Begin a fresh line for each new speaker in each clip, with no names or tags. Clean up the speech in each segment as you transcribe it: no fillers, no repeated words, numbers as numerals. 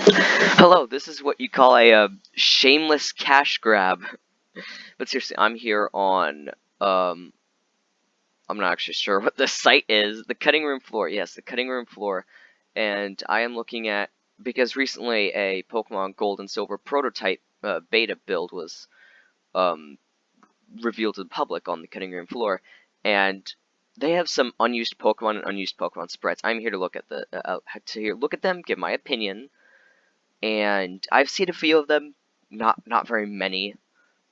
Hello, this is what you call a shameless cash grab. But seriously, I'm here on, I'm not actually sure what the site is. The cutting room floor. Yes, the cutting room floor. And I am looking at, because recently a Pokemon Gold and Silver prototype beta build was um, revealed to the public on the cutting room floor. And they have some unused Pokemon and unused Pokemon sprites. I'm here to look at look at them, give my opinion. And I've seen a few of them, not very many,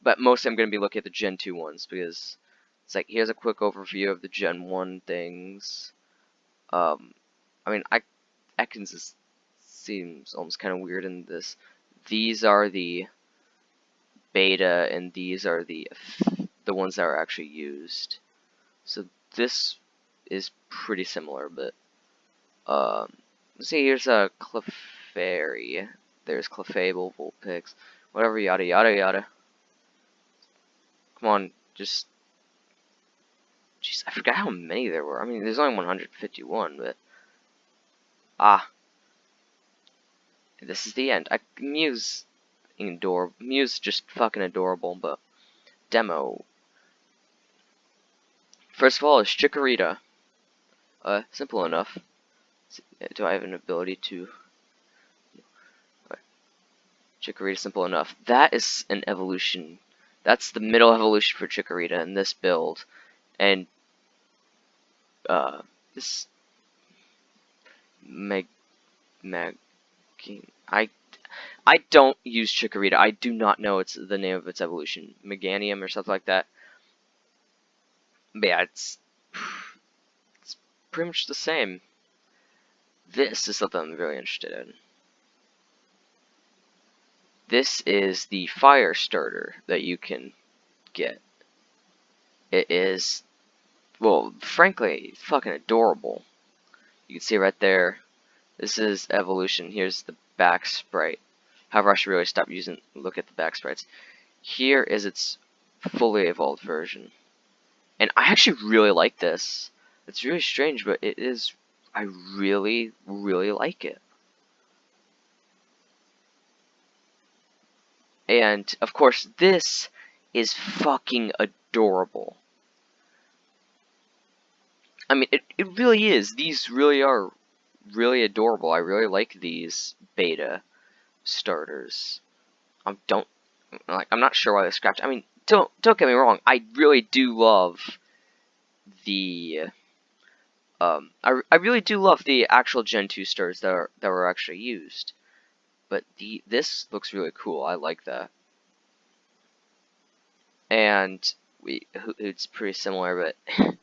but mostly I'm going to be looking at the Gen 2 ones, because it's like, here's a quick overview of the Gen 1 things. I mean, Ekans seems almost kind of weird in this. These are the beta, and these are the ones that are actually used. So this is pretty similar, but let's see, here's a Clefairy. There's Clefable, Vulpix, whatever, yada yada yada. Come on, just... Jeez, I forgot how many there were. I mean, there's only 151, but... This is the end. Mew's adorable. Mew's just fucking adorable, but... Demo. First of all, is Chikorita. Simple enough. Do I have an ability to... Chikorita, simple enough. That is an evolution. That's the middle evolution for Chikorita in this build. And this I don't use Chikorita. I do not know it's the name of its evolution. Meganium or something like that. But yeah, it's pretty much the same. This is something I'm really interested in. This is the fire starter that you can get. It is, well, frankly, fucking adorable. You can see right there. This is evolution. Here's the back sprite. However, I should really look at the back sprites. Here is its fully evolved version. And I actually really like this. It's really strange, but it is, I really, really like it. And, of course, this is fucking adorable. I mean, it really is. These really are really adorable. I really like these beta starters. I'm not sure why they scratched. I mean, don't get me wrong. I really do love the I really do love the actual Gen 2 starters that were actually used. But this looks really cool. I like that. And it's pretty similar, but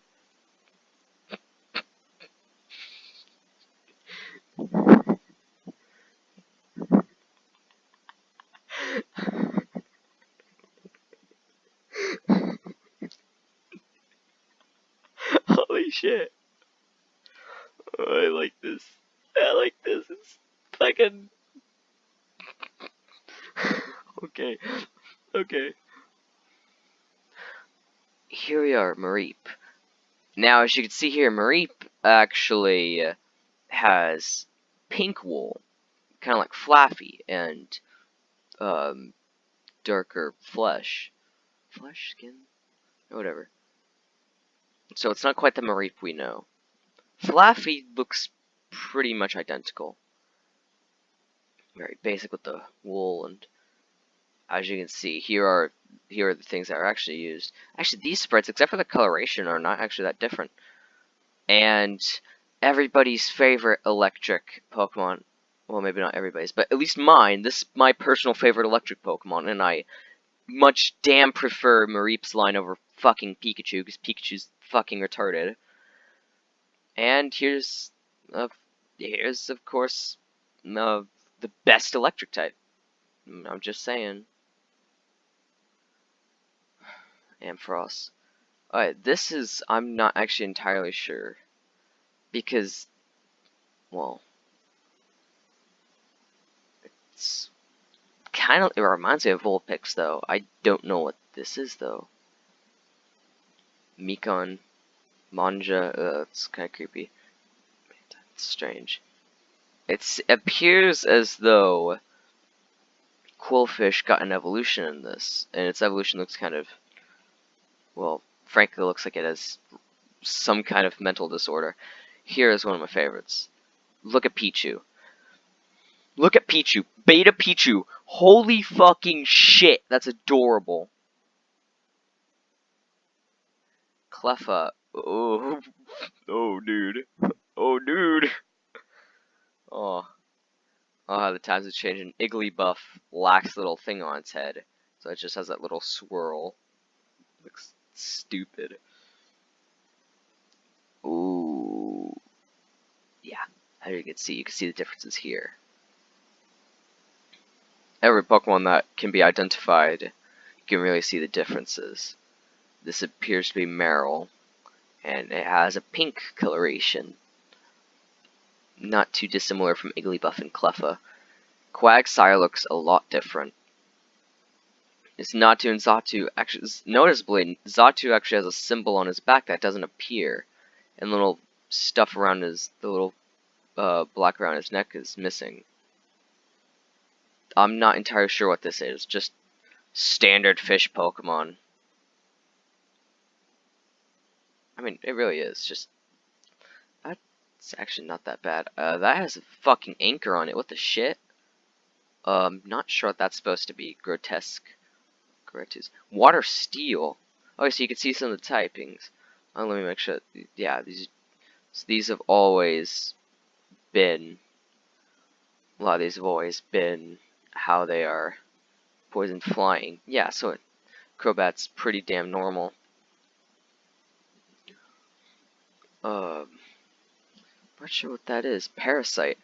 holy shit. Oh, I like this. I like this. It's fucking... Okay. Okay. Here we are, Mareep. Now, as you can see here, Mareep actually has pink wool. Kind of like Flaffy, and darker flesh. Flesh, skin? Whatever. So it's not quite the Mareep we know. Flaffy looks pretty much identical. Very basic with the wool, and as you can see, here are the things that are actually used. Actually, these sprites, except for the coloration, are not actually that different. And everybody's favorite electric Pokemon, well, maybe not everybody's, but at least mine, this is my personal favorite electric Pokemon, and I much damn prefer Mareep's line over fucking Pikachu, because Pikachu's fucking retarded. And here's of course, the best electric type. I'm just saying. Ampharos. Alright, this is, I'm not actually entirely sure. Because, well, it's kind of, it reminds me of Vulpix, though. I don't know what this is, though. Mikon, Manja, it's kind of creepy. It's strange. It appears as though Quillfish got an evolution in this, and its evolution looks kind of, well, frankly, looks like it has some kind of mental disorder. Here is one of my favorites. Look at Pichu. Look at Pichu. Beta Pichu. Holy fucking shit. That's adorable. Cleffa. Oh. Oh, dude. Oh, dude. Oh. Oh, how the times have changed. An Igglybuff lacks little thing on its head. So it just has that little swirl. Looks stupid. Ooh. Yeah. As you can see the differences here. Every Pokemon that can be identified, you can really see the differences. This appears to be Meryl, and it has a pink coloration. Not too dissimilar from Igglybuff and Cleffa. Quagsire looks a lot different. It's Natu and Xatu. Actually, noticeably, Xatu actually has a symbol on his back that doesn't appear, and little stuff around the little black around his neck is missing. I'm not entirely sure what this is. Just standard fish Pokemon. I mean, it really is. Just that's actually not that bad. That has a fucking anchor on it. What the shit? Not sure what that's supposed to be. Grotesque. Gratus. Water Steel. Oh, so you can see some of the typings. Let me make sure. Yeah, these have always been. A lot of these have always been how they are. Poison flying. Yeah, so Crobat's pretty damn normal. Not sure what that is. Parasite.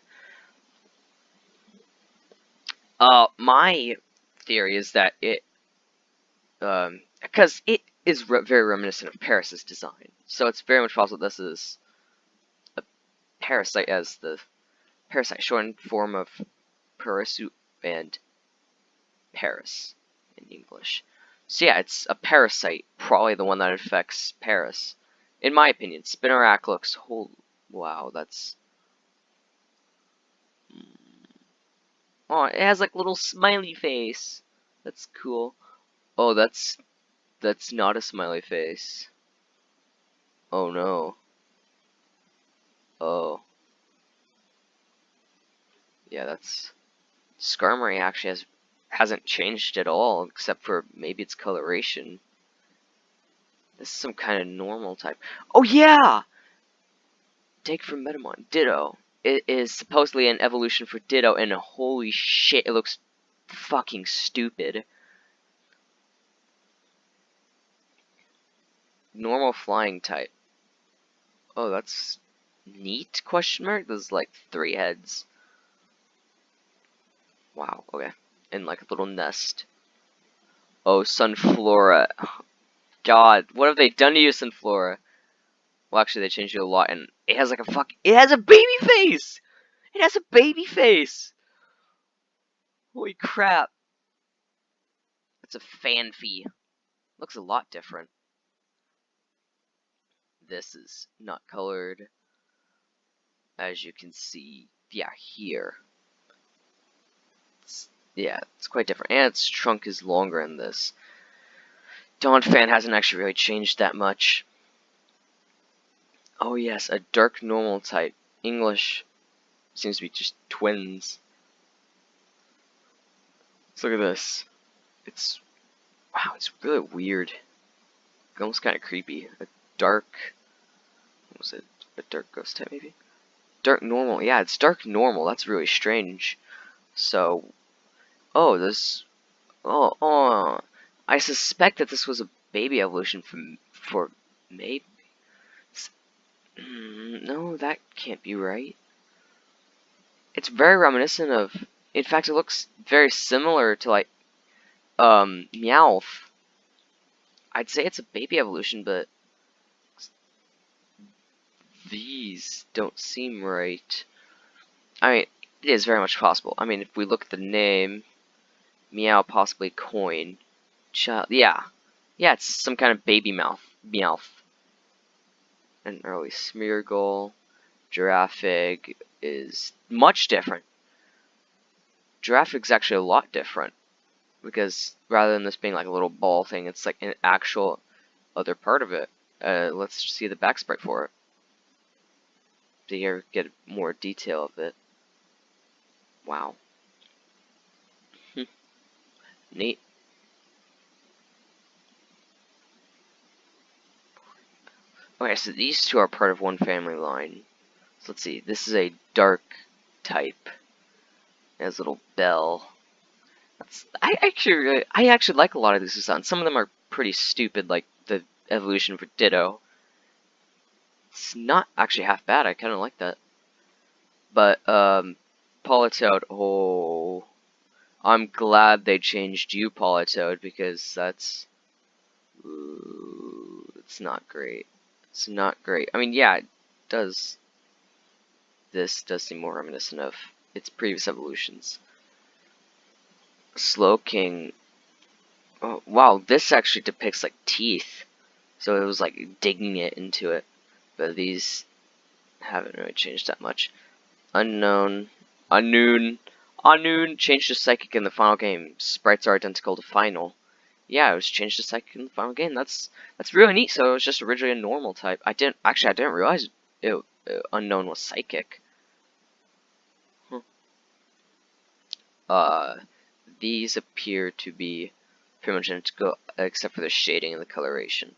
My theory is that it, because it is very reminiscent of Paris's design, so it's very much possible this is a parasite, as the parasite shortened form of Parasu and Paris in English. So yeah, it's a parasite, probably the one that affects Paris. In my opinion, Spinarak looks whole. Wow, that's. Oh, it has like little smiley face. That's cool. Oh, that's not a smiley face. Oh no. Oh. Yeah, that's. Skarmory actually hasn't changed at all, except for maybe its coloration. This is some kind of normal type. Oh yeah! Take from Metamon. Ditto. It is supposedly an evolution for Ditto, and holy shit, it looks fucking stupid. Normal flying type. Oh, that's neat? Question mark? There's like 3 heads. Wow, okay. And like a little nest. Oh, Sunflora. God, what have they done to you, Sunflora? Well, actually, they changed it a lot, and it has like a it has a baby face! It has a baby face! Holy crap. That's a Fanfy. Looks a lot different. This is not colored, as you can see. Yeah, here. It's quite different, and its trunk is longer in this. Donphan hasn't actually really changed that much. Oh yes, a dark normal type. English seems to be just twins. Let's look at this. It's wow, it's really weird. Almost kind of creepy. A dark, what was it? A dark ghost type maybe? Dark normal. Yeah, it's dark normal. That's really strange. So, oh, this. Oh, I suspect that this was a baby evolution for maybe. No, that can't be right. It's very reminiscent of. In fact, it looks very similar to like Meowth. I'd say it's a baby evolution, but these don't seem right. I mean, it is very much possible. I mean, if we look at the name, Meow, possibly Coin, Child, yeah, it's some kind of baby Meowth. An early Smeargle, Giraffig is much different. Giraffig's actually a lot different, because rather than this being like a little ball thing, it's like an actual other part of it. Let's see the back sprite for it to here get more detail of it. Wow. Neat. Okay, so these two are part of one family line. So let's see. This is a dark type. It has a little bell. I actually like a lot of these designs. Some of them are pretty stupid, like the evolution for Ditto. It's not actually half bad. I kind of like that. But Politoed. Oh, I'm glad they changed you, Politoed, because that's it's not great. It's not great. I mean, yeah, it does. This does seem more reminiscent of its previous evolutions. Slowking. Oh, wow, this actually depicts like teeth. So it was like digging it into it. But these haven't really changed that much. Unknown. Unknown changed to Psychic in the final game. Sprites are identical to final. Yeah, it was changed to Psychic in the final game. That's really neat. So it was just originally a normal type. I didn't realize Unknown was Psychic. These appear to be pretty much identical except for the shading and the coloration.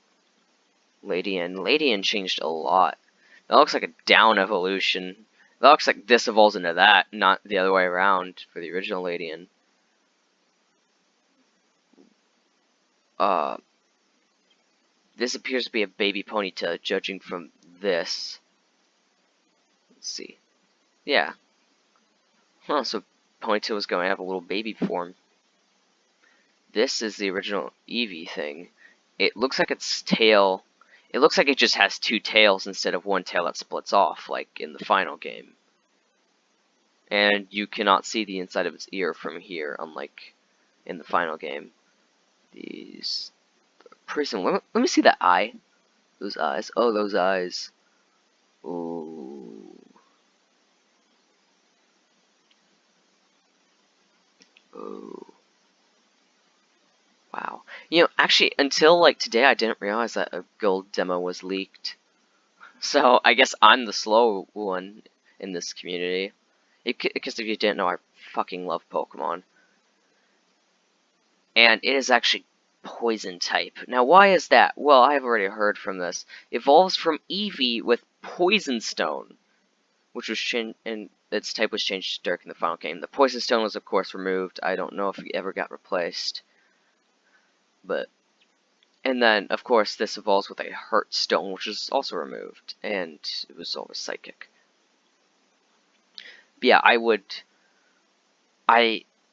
Ladian changed a lot. That looks like a down evolution. That looks like this evolves into that, not the other way around for the original Ladian. This appears to be a baby Ponyta, judging from this. Let's see. Yeah. Huh, so Ponyta was going to have a little baby form. This is the original Eevee thing. It looks like its tail... It looks like it just has two tails instead of one tail that splits off, like in the final game. And you cannot see the inside of its ear from here, unlike in the final game. These... Prism. Let me see that eye. Those eyes. Oh, those eyes. Ooh. Oh. Wow. You know, actually, until like today, I didn't realize that a gold demo was leaked. So I guess I'm the slow one in this community. Because if you didn't know, I fucking love Pokemon. And it is actually poison type. Now, why is that? Well, I've already heard from this. Evolves from Eevee with Poison Stone, which was changed, and its type was changed to Dark in the final game. The Poison Stone was, of course, removed. I don't know if it ever got replaced. But, and then, of course, this evolves with a Heart Stone, which was also removed, and it was always Psychic. But yeah,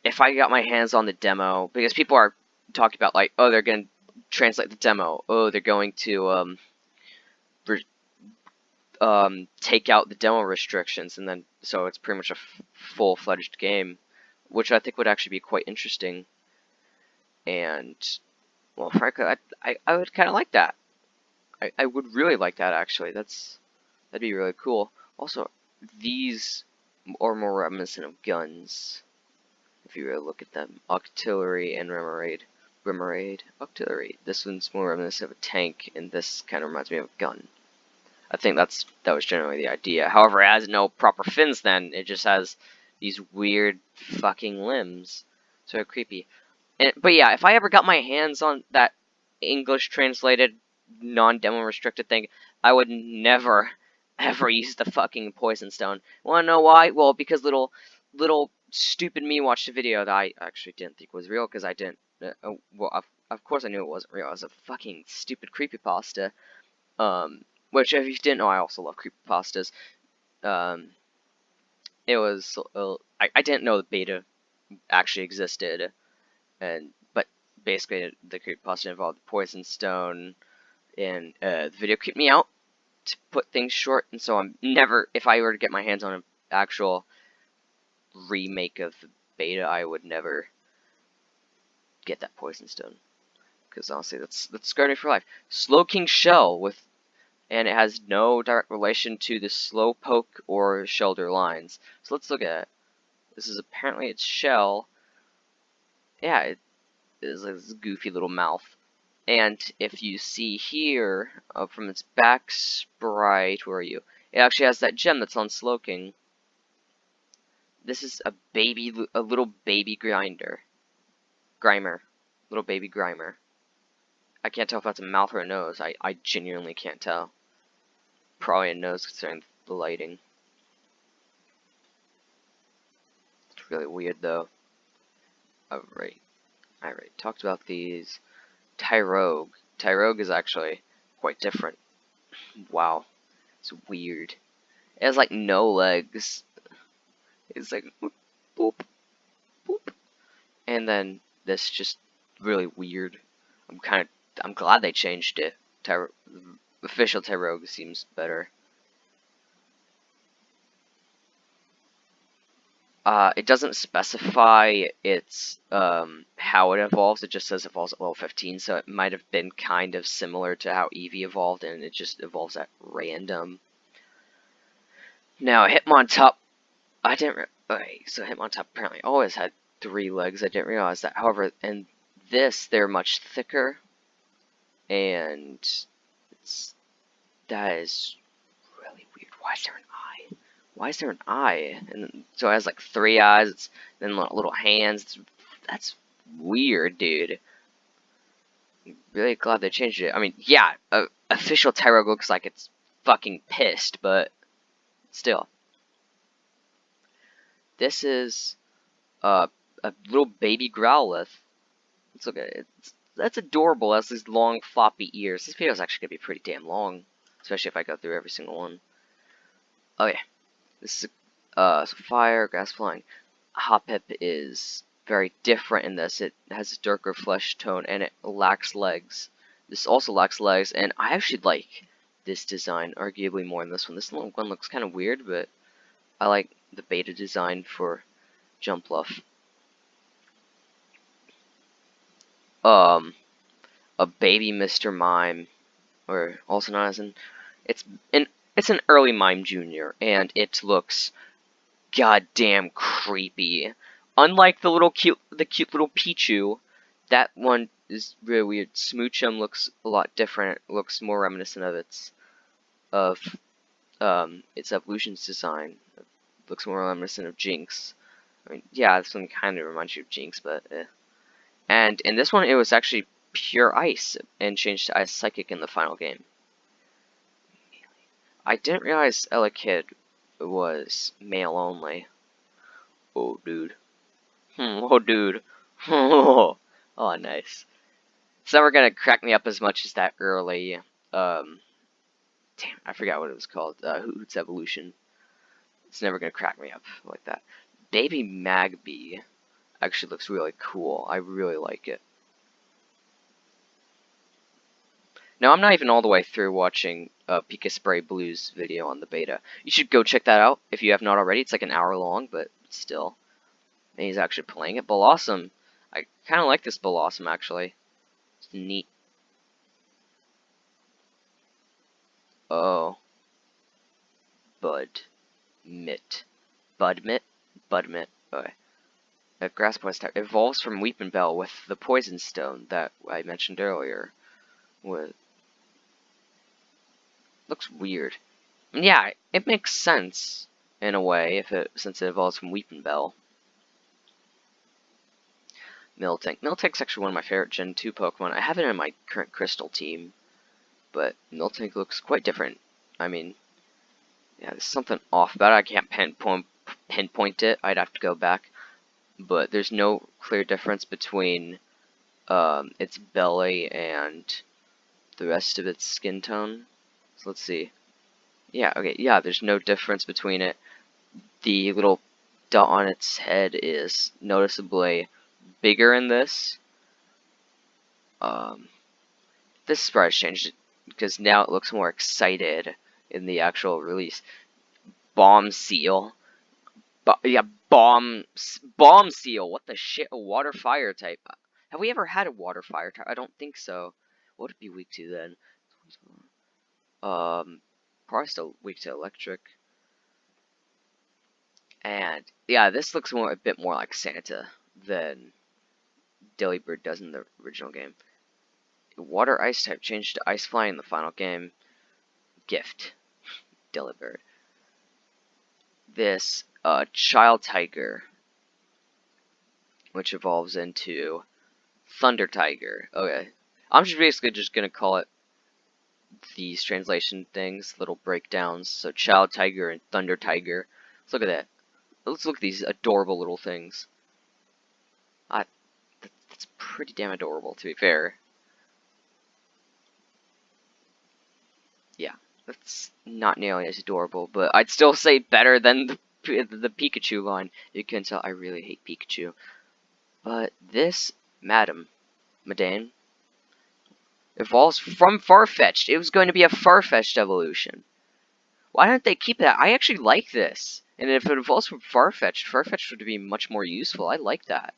if I got my hands on the demo, because people are talking about, like, oh, they're going to translate the demo, oh, they're going to, take out the demo restrictions, and then, so it's pretty much a full-fledged game, which I think would actually be quite interesting, and, well, frankly, I would kind of like that. I would really like that, actually. That'd be really cool. Also, these are more reminiscent of guns, if you really look at them. Octillery and Remoraid. Octillery. This one's more reminiscent of a tank, and this kind of reminds me of a gun. I think that was generally the idea. However, it has no proper fins then. It just has these weird fucking limbs. So creepy. But yeah, if I ever got my hands on that English translated, non-demo restricted thing, I would never, ever use the fucking Poison Stone. Wanna know why? Well, because little stupid me watched a video that I actually didn't think was real, because I didn't, well, of course I knew it wasn't real. It was a fucking stupid creepypasta. Which, if you didn't know, I also love creepypastas. It was, I didn't know the beta actually existed, but basically the creepypasta involved the Poison Stone, and the video creeped me out, to put things short, and so I'm never, if I were to get my hands on an actual remake of the beta, I would never get that Poison Stone, because honestly, that's scarred me for life. Slowking Shell with and it has no direct relation to the Slowpoke or Shelter lines. So let's look at it. This is apparently its shell. Yeah, it is like this goofy little mouth. And if you see here, from its back sprite, where are you? It actually has that gem that's on Slowking. This is a little baby Grimer. Little baby Grimer. I can't tell if that's a mouth or a nose. I genuinely can't tell. Probably a nose considering the lighting. It's really weird though. Alright. Talked about these. Tyrogue. Tyrogue is actually quite different. Wow. It's weird. It has like no legs. It's like boop, boop. And then this just really weird. I'm glad they changed it. Official Tyrogue seems better. It doesn't specify its how it evolves. It just says it evolves at level 15, so it might have been kind of similar to how Eevee evolved, and it just evolves at random. Now, Hitmontop, I didn't. Okay, so Hitmontop apparently always had 3 legs. I didn't realize that. However, in this, they're much thicker, and that is really weird. Why is there an eye? Why is there an eye? And so it has like 3 eyes, then little hands. That's weird, dude. I'm really glad they changed it. I mean, yeah, official Tyrogue looks like it's fucking pissed, but still. This is a little baby Growlithe. Let's look at it. That's adorable. It has these long floppy ears. This video is actually gonna be pretty damn long, especially if I go through every single one. Oh yeah, this is fire, grass flying. Hoppip is very different in this. It has a darker flesh tone and it lacks legs. This also lacks legs, and I actually like this design arguably more than this one. This one looks kind of weird, but I like the beta design for Jumpluff. A baby Mr. Mime, or also known as it's an early Mime Junior, and it looks goddamn creepy. Unlike the cute little Pichu, that one is really weird. Smoochum looks a lot different. It looks more reminiscent of its evolution's design. It looks more reminiscent of Jinx. I mean, yeah, this one kind of reminds you of Jinx, but eh. And in this one, it was actually pure ice and changed to Ice Psychic in the final game. I didn't realize Elekid was male only. Oh, dude. Oh, dude. Oh, nice. It's never gonna crack me up as much as that early, damn, I forgot what it was called, Hoot's Evolution. It's never gonna crack me up like that. Baby Magby actually looks really cool. I really like it. Now, I'm not even all the way through watching Pika Spray Blue's video on the beta. You should go check that out if you have not already. It's like an hour long, but still. And he's actually playing it. Blossom. I kind of like this Blossom, actually. It's neat. Oh. Budmit. Budmit. Okay. That grass poison type evolves from Weepinbell with the Poison Stone that I mentioned earlier. Looks weird. And yeah, it makes sense in a way since it evolves from Weepinbell. Miltank. Miltank's actually one of my favorite Gen 2 Pokemon. I have it in my current Crystal team, but Miltank looks quite different. I mean, yeah, there's something off about it. I can't pinpoint it. I'd have to go back, but there's no clear difference between its belly and the rest of its skin tone. So let's see. Yeah, okay, yeah, there's no difference between it. The little dot on its head is noticeably bigger in this. This sprite changed it because now it looks more excited in the actual release. Bomb Seal. Yeah, Bomb Seal. What the shit? A water fire type. Have we ever had a water fire type? I don't think so. What would it be weak to then? Probably still weak to electric. And yeah, this looks a bit more like Santa than Delibird does in the original game. Water ice type changed to ice flying in the final game. Gift. Delibird. This child tiger, which evolves into Thunder Tiger. Okay. I'm just basically just gonna call it these translation things, little breakdowns. So Child Tiger and Thunder Tiger. Let's look at that. Let's look at these adorable little things. That's pretty damn adorable, to be fair. Yeah, that's not nearly as adorable, but I'd still say better than the Pikachu line. You can tell I really hate Pikachu. But this Madame evolves from Farfetch'd. It was going to be a Farfetch'd evolution. Why don't they keep that? I actually like this. And if it evolves from Farfetch'd, Farfetch'd would be much more useful. I like that.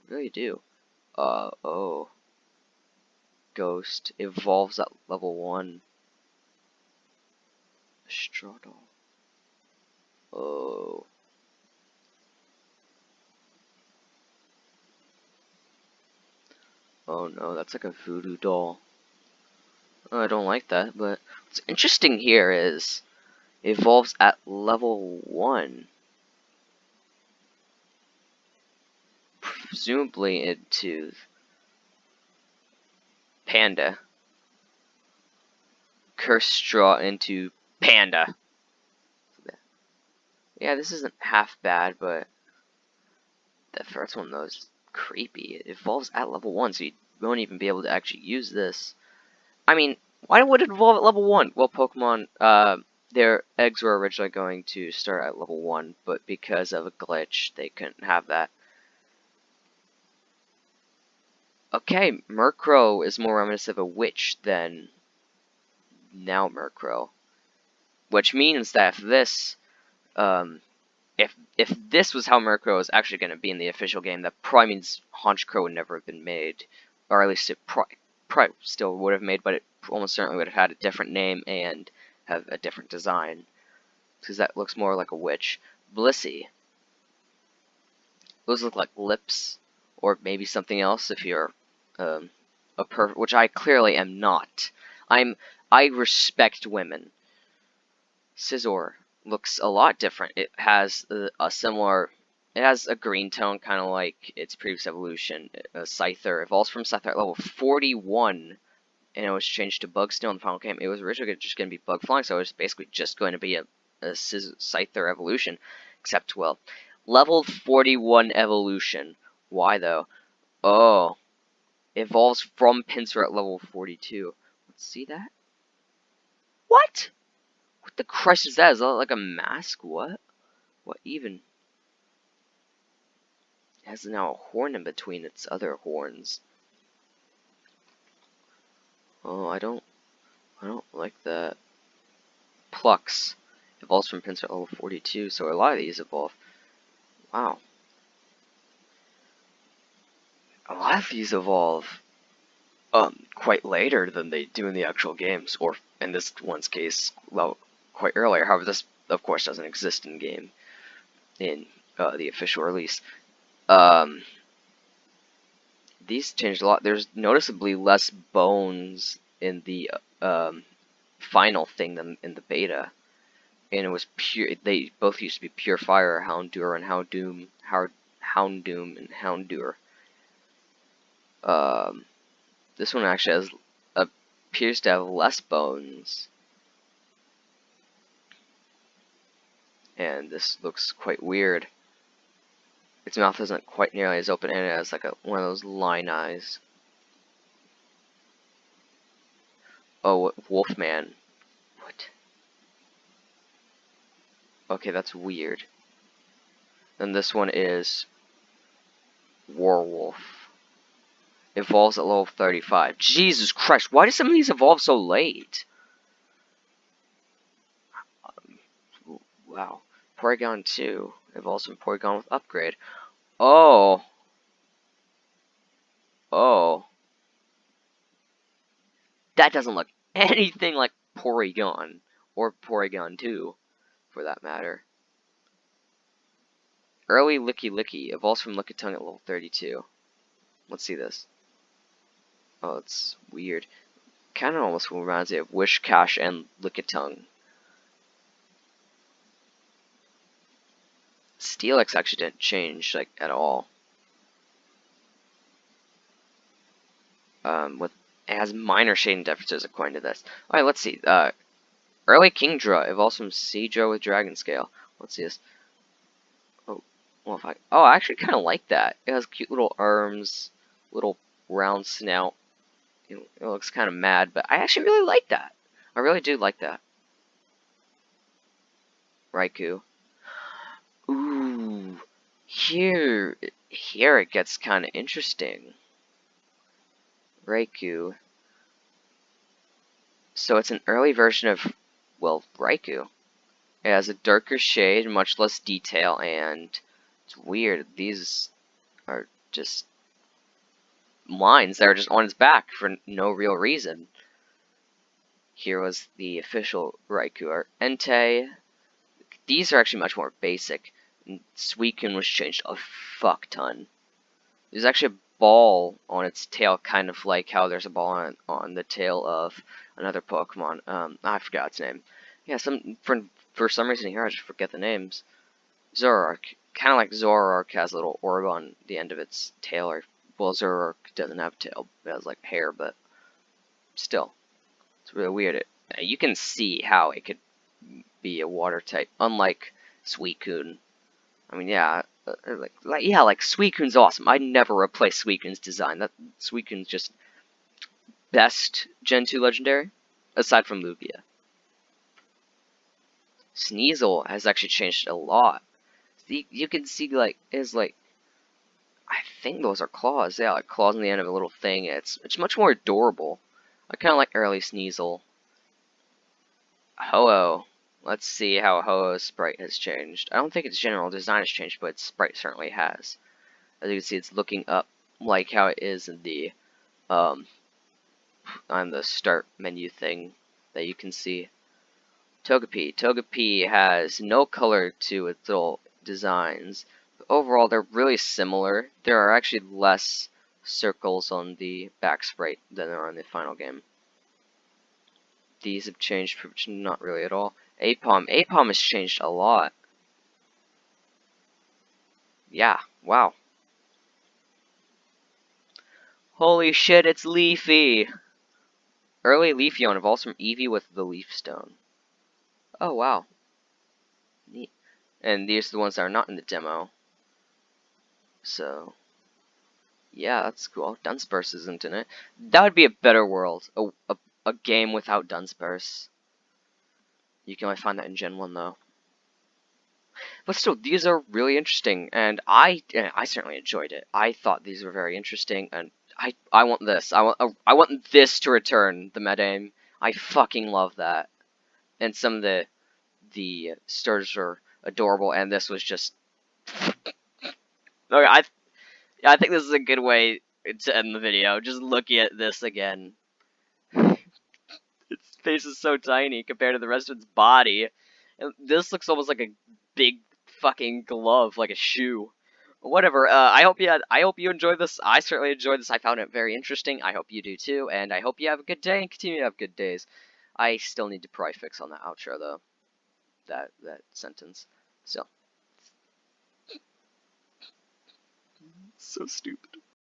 I really do. Oh. Ghost evolves at level 1. Straw doll. Oh. Oh no, that's like a voodoo doll. Oh, I don't like that, but what's interesting here is it evolves at level 1. Presumably into Panda. Cursed Straw into Panda. Yeah, this isn't half bad, but the first one though is creepy. It evolves at level 1, so you won't even be able to actually use this. I mean, why would it evolve at level 1? Well, Pokemon, their eggs were originally going to start at level 1, but because of a glitch, they couldn't have that. Okay, Murkrow is more reminiscent of a witch than now Murkrow. Which means that if this was how Murkrow was actually going to be in the official game, that probably means Honchkrow would never have been made. Or at least it probably still would have made, but it almost certainly would have had a different name and have a different design. Because that looks more like a witch. Blissey. Those look like lips, or maybe something else if you're which I clearly am not. I respect women. Scizor looks a lot different. It has it has a green tone, kind of like its previous evolution. Scyther evolves from Scyther at level 41, and it was changed to Bug Steel in the final game. It was originally just going to be Bug Flying, so it was basically just going to be a Scyther evolution, except, well, level 41 evolution. Why, though? Oh, evolves from Pinsir at level 42. Let's see that. What? What the Christ is that? Is that like a mask? What? What even? It has now a horn in between its other horns. Oh, I don't like that. Plux evolves from Pinsir at level 42, so a lot of these evolve. Wow. A lot of these evolve quite later than they do in the actual games, or in this one's case, well, quite earlier. However, this of course doesn't exist in game in the official release. These changed a lot. There's noticeably less bones in the final thing than in the beta, and it was pure. They both used to be pure fire, Houndour and Houndoom, Houndoom and Houndour. This one actually appears to have less bones. And this looks quite weird. Its mouth isn't quite nearly as open, and it has like one of those line eyes. Oh, Wolfman. What? Okay, that's weird. Then this one is Warwolf. Evolves at level 35. Jesus Christ, why do some of these evolve so late? Wow. Porygon 2 evolves from Porygon with upgrade. Oh. Oh. That doesn't look anything like Porygon, or Porygon 2, for that matter. Early Licky Licky evolves from Lickitung at level 32. Let's see this. Oh, it's weird. Kind of almost reminds me of Wishcash and Lickitung. Steelix actually didn't change, like, at all. With it has minor shading differences according to this. Alright, let's see. Early Kingdra evolves from Seadra with Dragon Scale. Let's see this. Oh, well, I actually kind of like that. It has cute little arms, little round snout. It looks kind of mad, but I actually really like that. I really do like that. Raikou. Ooh, here it gets kind of interesting. Raikou. So it's an early version of, well, Raikou. It has a darker shade, much less detail, and it's weird. These are just lines that are just on its back for no real reason. Here was the official Raikou art. Entei. These are actually much more basic. Suicune was changed a fuck ton. There's actually a ball on its tail, kind of like how there's a ball on the tail of another Pokemon. I forgot its name. Yeah, for some reason here I just forget the names. Zoroark. Kind of like Zoroark has a little orb on the end of its tail. Or, well, Zoroark doesn't have a tail. It has like hair, but still. It's really weird. You can see how it could be a water type, unlike Suicune. I mean, yeah, like Suicune's awesome. I'd never replace Suicune's design. That Suicune's just best Gen 2 legendary, aside from Lugia. Sneasel has actually changed a lot. You can see like I think those are claws. Yeah, like claws on the end of a little thing. It's much more adorable. I kind of like early Sneasel. Ho-Oh. Let's see how Ho-Oh's sprite has changed. I don't think its general design has changed, but its sprite certainly has. As you can see, it's looking up like how it is in the on the start menu thing that you can see. Togepi. Togepi has no color to its little designs. Overall, they're really similar. There are actually less circles on the back sprite than there are in the final game. These have changed, not really at all. Apom. Apom has changed a lot. Yeah, wow. Holy shit, it's Leafy! Early Leafeon evolves from Eevee with the Leaf Stone. Oh, wow. Neat. And these are the ones that are not in the demo. So, yeah, that's cool. Dunsparce isn't in it. That would be a better world. A game without Dunsparce. You can only find that in Gen 1, though. But still, these are really interesting, and I certainly enjoyed it. I thought these were very interesting, and I want this. I want this to return, the Medame. I fucking love that. And some of the starters are adorable, and this was just okay. I think this is a good way to end the video. Just looking at this again. Its face is so tiny compared to the rest of its body. And this looks almost like a big fucking glove, like a shoe. Whatever. I hope you enjoyed this. I certainly enjoyed this. I found it very interesting. I hope you do too. And I hope you have a good day and continue to have good days. I still need to probably fix on the outro though. That sentence. So. So stupid.